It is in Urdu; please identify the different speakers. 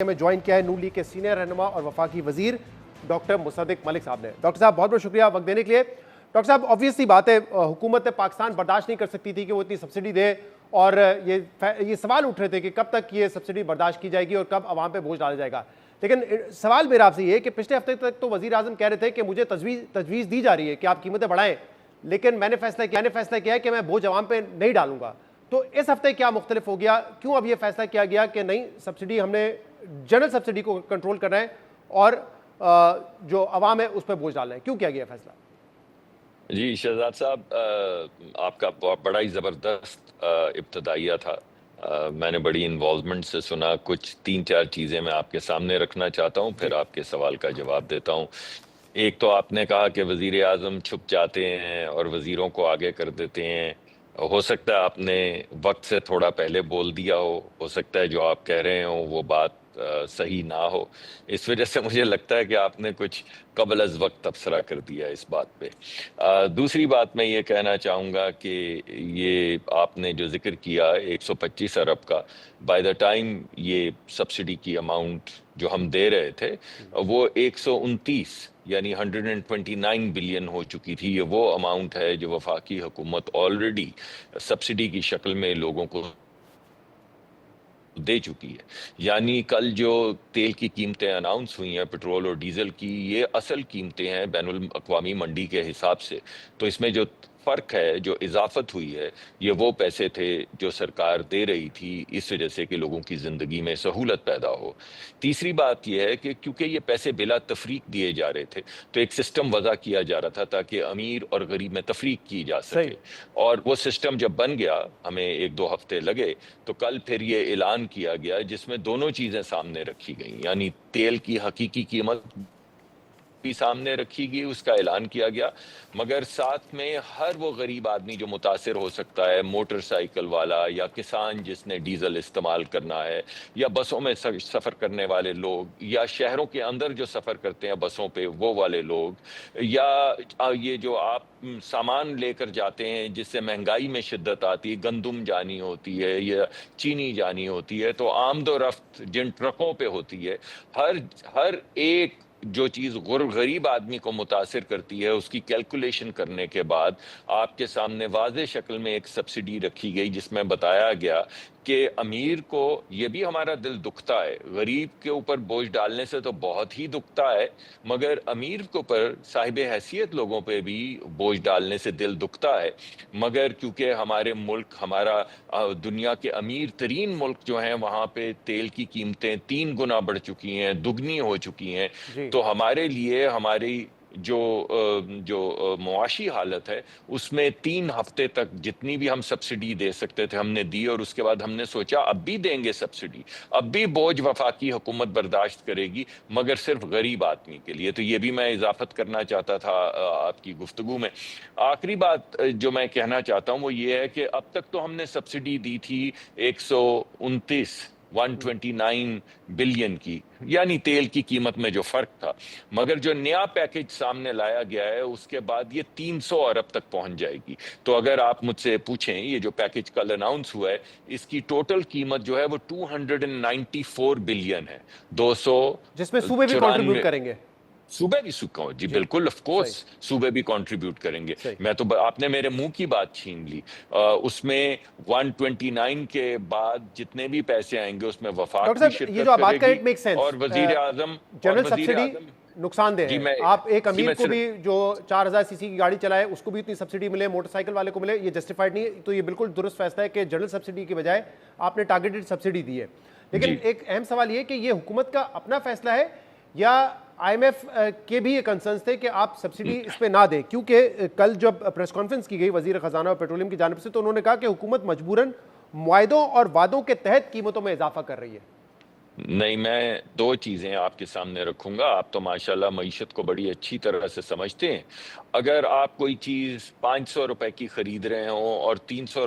Speaker 1: میں جوائن کیا ہے نون لیگ کے سینئر رہنما اور وفاقی وزیر ڈاکٹر مصدق ملک صاحب نے۔ ڈاکٹر صاحب بہت بہت شکریہ وقت دینے کے لیے۔ ڈاکٹر صاحب آبویسلی بات ہے حکومت پاکستان برداشت نہیں کر سکتی تھی کہ وہ اتنی سبسڈی دے، اور یہ سوال اٹھ رہے تھے کہ کب تک یہ سبسڈی برداشت کی جائے گی اور کب عوام پہ بوجھ ڈالا جائے گا۔ لیکن سوال میرا آپ سے یہ ہے کہ پچھلے ہفتے تک تو وزیر اعظم کہہ رہے تھے کہ مجھے تجویز دی جا رہی ہے کہ آپ قیمتیں بڑھائیں، لیکن میں نے فیصلہ کیا ہے کہ میں بوجھ عوام پہ نہیں ڈالوں گا۔ تو اس ہفتے کیا مختلف ہو گیا؟ کیوں اب یہ فیصلہ کیا گیا کہ نہیں، سبسڈی ہم نے جنرل سبسڈی کو کنٹرول کرنا ہے اور جو عوام ہے اس پہ بوجھ ڈالنا ہے؟ کیوں کیا گیا فیصلہ؟
Speaker 2: جی شہزاد صاحب، آپ کا بڑا ہی زبردست ابتدائیہ تھا۔ میں نے بڑی انوالومنٹ سے سنا۔ کچھ 3-4 چیزیں میں آپ کے سامنے رکھنا چاہتا ہوں، پھر آپ کے سوال کا جواب دیتا ہوں۔ ایک تو آپ نے کہا کہ وزیر اعظم چھپ جاتے ہیں اور وزیروں کو آگے کر دیتے ہیں۔ ہو سکتا ہے آپ نے وقت سے تھوڑا پہلے بول دیا ہو سکتا ہے جو آپ کہہ رہے ہوں وہ بات صحیح نہ ہو، اس وجہ سے مجھے لگتا ہے کہ آپ نے کچھ قبل از وقت تبصرہ کر دیا اس بات پہ۔ دوسری بات میں یہ کہنا چاہوں گا کہ یہ آپ نے جو ذکر کیا 125 ارب کا، بائی دا ٹائم یہ سبسڈی کی اماؤنٹ جو ہم دے رہے تھے وہ 129 یعنی 129 بلین ہو چکی تھی۔ یہ وہ اماؤنٹ ہے جو وفاقی حکومت آلریڈی سبسڈی کی شکل میں لوگوں کو دے چکی ہے۔ یعنی کل جو تیل کی قیمتیں اناؤنس ہوئی ہیں پٹرول اور ڈیزل کی، یہ اصل قیمتیں ہیں بین الاقوامی منڈی کے حساب سے۔ تو اس میں جو فرق ہے، جو اضافت ہوئی ہے، یہ وہ پیسے تھے جو سرکار دے رہی تھی اس وجہ سے کہ لوگوں کی زندگی میں سہولت پیدا ہو۔ تیسری بات یہ ہے کہ کیونکہ یہ پیسے بلا تفریق دیے جا رہے تھے تو ایک سسٹم وضع کیا جا رہا تھا تاکہ امیر اور غریب میں تفریق کی جا سکے، اور وہ سسٹم جب بن گیا، ہمیں 1-2 ہفتے لگے، تو کل پھر یہ اعلان کیا گیا جس میں دونوں چیزیں سامنے رکھی گئیں، یعنی تیل کی حقیقی قیمت بھی سامنے رکھی گئی، اس کا اعلان کیا گیا، مگر ساتھ میں ہر وہ غریب آدمی جو متاثر ہو سکتا ہے، موٹر سائیکل والا یا کسان جس نے ڈیزل استعمال کرنا ہے، یا بسوں میں سفر کرنے والے لوگ، یا شہروں کے اندر جو سفر کرتے ہیں بسوں پہ وہ والے لوگ، یا یہ جو آپ سامان لے کر جاتے ہیں جس سے مہنگائی میں شدت آتی ہے، گندم جانی ہوتی ہے یا چینی جانی ہوتی ہے، تو آمد و رفت جن ٹرکوں پہ ہوتی ہے، ہر ایک جو چیز غریب آدمی کو متاثر کرتی ہے، اس کی کیلکولیشن کرنے کے بعد آپ کے سامنے واضح شکل میں ایک سبسڈی رکھی گئی جس میں بتایا گیا کہ امیر کو یہ بھی ہمارا دل دکھتا ہے، غریب کے اوپر بوجھ ڈالنے سے تو بہت ہی دکھتا ہے، مگر امیر کے اوپر، صاحب حیثیت لوگوں پہ بھی بوجھ ڈالنے سے دل دکھتا ہے، مگر کیونکہ ہمارے ملک، ہمارا دنیا کے امیر ترین ملک جو ہیں، وہاں پہ تیل کی قیمتیں 3 گنا بڑھ چکی ہیں، دگنی ہو چکی ہیں، تو ہمارے لیے ہماری جو معاشی حالت ہے اس میں 3 ہفتے تک جتنی بھی ہم سبسڈی دے سکتے تھے ہم نے دی، اور اس کے بعد ہم نے سوچا اب بھی دیں گے سبسڈی، اب بھی بوجھ وفاقی حکومت برداشت کرے گی، مگر صرف غریب آدمی کے لیے۔ تو یہ بھی میں اضافت کرنا چاہتا تھا آپ کی گفتگو میں۔ آخری بات جو میں کہنا چاہتا ہوں وہ یہ ہے کہ اب تک تو ہم نے سبسڈی دی تھی 129 بلین کی، یعنی تیل کی قیمت میں جو فرق تھا، مگر جو نیا پیکج سامنے لایا گیا ہے اس کے بعد یہ 300 ارب تک پہنچ جائے گی۔ تو اگر آپ مجھ سے پوچھیں یہ جو پیکج کل اناؤنس ہوا ہے، اس کی ٹوٹل قیمت جو ہے وہ 294 بلین ہے، 200
Speaker 1: جس میں صوبے بھی کنٹریبیوٹ کریں گے؟
Speaker 2: صوبے بھی جی بالکل، آف کورس صوبے بھی کنٹریبیوٹ کریں گے۔ میں تو آپ نے میرے منہ کی بات چھین لی۔ اس میں 129 کے بعد جتنے بھی پیسے آئیں گے اس میں وفاق بھی شرکت کرے گی، اور وزیر اعظم
Speaker 1: جنرل سبسڈی نقصان دہ ہے۔ آپ ایک امیر کو بھی جو 4000 cc کی گاڑی چلائے اس کو بھی اتنی سبسڈی ملے، موٹر سائیکل والے کو ملے، یہ جسٹیفائڈ نہیں ہے۔ تو یہ بالکل درست فیصلہ ہے کہ جنرل سبسڈی کی بجائے آپ نے ٹارگیٹڈ سبسڈی دی ہے۔ لیکن ایک اہم سوال یہ کہ یہ حکومت کا اپنا فیصلہ ہے یا آئی ایم ایف کے بھی یہ کنسرنز تھے کہ آپ سبسڈی اس پہ نہ دیں؟ کیونکہ کل جب پریس کانفرنس کی گئی وزیر خزانہ اور پیٹرولیم کی جانب سے تو انہوں نے کہا کہ حکومت مجبوراً معاہدوں اور وعدوں کے تحت قیمتوں میں اضافہ کر رہی ہے۔
Speaker 2: نہیں، میں 2 چیزیں آپ کے سامنے رکھوں گا۔ آپ تو ماشاءاللہ معیشت کو بڑی اچھی طرح سے سمجھتے ہیں۔ اگر آپ کوئی چیز 500 روپے کی خرید رہے ہوں اور 300